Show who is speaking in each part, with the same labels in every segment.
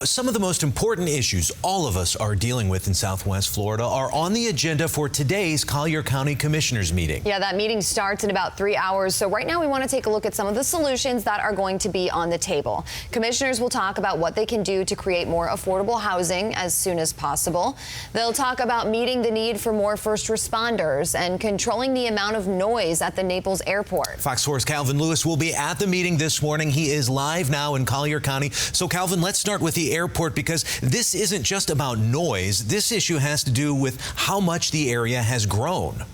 Speaker 1: some of the most important issues all of us are dealing with in Southwest Florida are on the agenda for today's Collier County Commissioners meeting.
Speaker 2: Yeah, that meeting starts in about 3 hours. So right now we want to take a look at some of the solutions that are going to be on the table. Commissioners will talk about what they can do to create more affordable housing as soon as possible. They'll talk about meeting the need for more first responders and controlling the amount of noise at the Naples airport.
Speaker 1: Fox 4's Calvin Lewis will be at the meeting this morning. He is live now in Collier County. So Calvin, let's start with the airport, because this isn't just about noise. This issue has to do with how much the area has grown.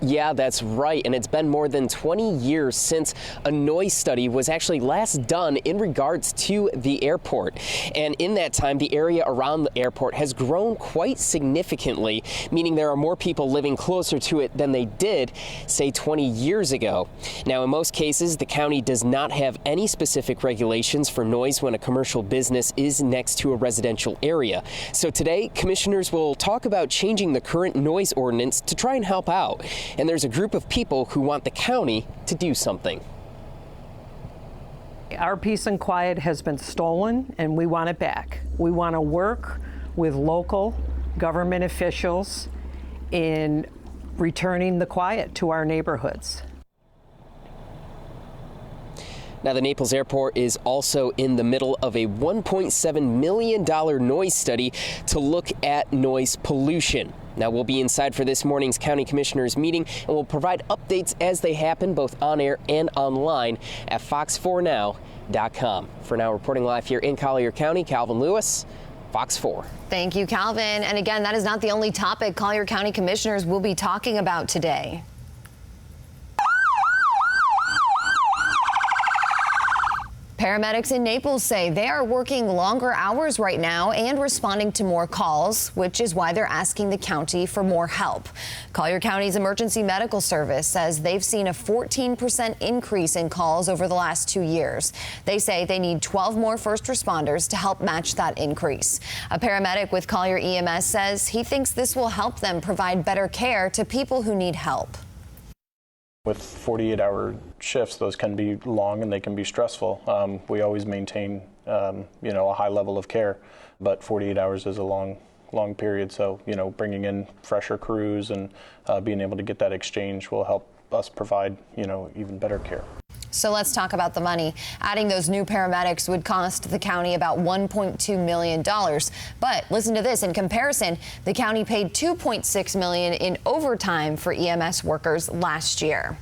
Speaker 3: Yeah, that's right. And it's been more than 20 years since a noise study was actually last done in regards to the airport. And in that time, the area around the airport has grown quite significantly, meaning there are more people living closer to it than they did, say, 20 years ago. Now, in most cases, the county does not have any specific regulations for noise when a commercial business is next to a residential area. So today, commissioners will talk about changing the current noise ordinance to try and help out. And there's a group of people who want the county to do something.
Speaker 4: Our peace and quiet has been stolen, and we want it back. We want to work with local government officials in returning the quiet to our neighborhoods.
Speaker 3: Now, the Naples airport is also in the middle of a $1.7 million noise study to look at noise pollution. Now, we'll be inside for this morning's county commissioners meeting, and we'll provide updates as they happen, both on air and online at fox4now.com. For now, reporting live here in Collier County, Calvin Lewis, Fox 4.
Speaker 2: Thank you, Calvin. And again, that is not the only topic Collier County commissioners will be talking about today. Paramedics in Naples say they are working longer hours right now and responding to more calls, which is why they're asking the county for more help. Collier County's emergency medical service says they've seen a 14% increase in calls over the last 2 years. They say they need 12 more first responders to help match that increase. A paramedic with Collier EMS says he thinks this will help them provide better care to people who need help.
Speaker 5: With 48-hour shifts, those can be long and they can be stressful. We always maintain, a high level of care, but 48 hours is a long period. So, bringing in fresher crews and being able to get that exchange will help us provide, even better care.
Speaker 2: So let's talk about the money. Adding those new paramedics would cost the county about $1.2 million. But listen to this. In comparison, the county paid $2.6 million in overtime for EMS workers last year.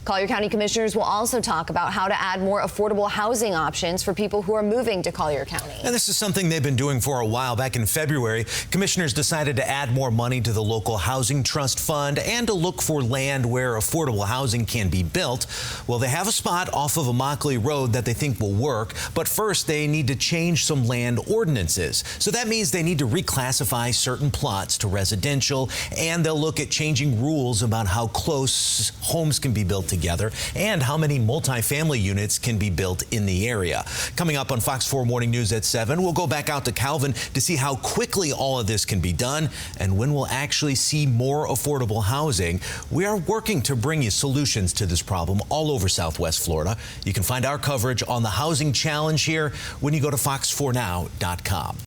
Speaker 2: Collier County commissioners will also talk about how to add more affordable housing options for people who are moving to Collier County.
Speaker 1: And this is something they've been doing for a while. Back in February, commissioners decided to add more money to the local housing trust fund and to look for land where affordable housing can be built. Well, they have a spot off of Immokalee Road that they think will work. But first, they need to change some land ordinances. So that means they need to reclassify certain plots to residential, and they'll look at changing rules about how close homes can be built together and how many multifamily units can be built in the area. Coming up on Fox 4 Morning News at 7, we'll go back out to Calvin to see how quickly all of this can be done and when we'll actually see more affordable housing. We are working to bring you solutions to this problem all over Southwest Florida. You can find our coverage on the housing challenge here when you go to fox4now.com.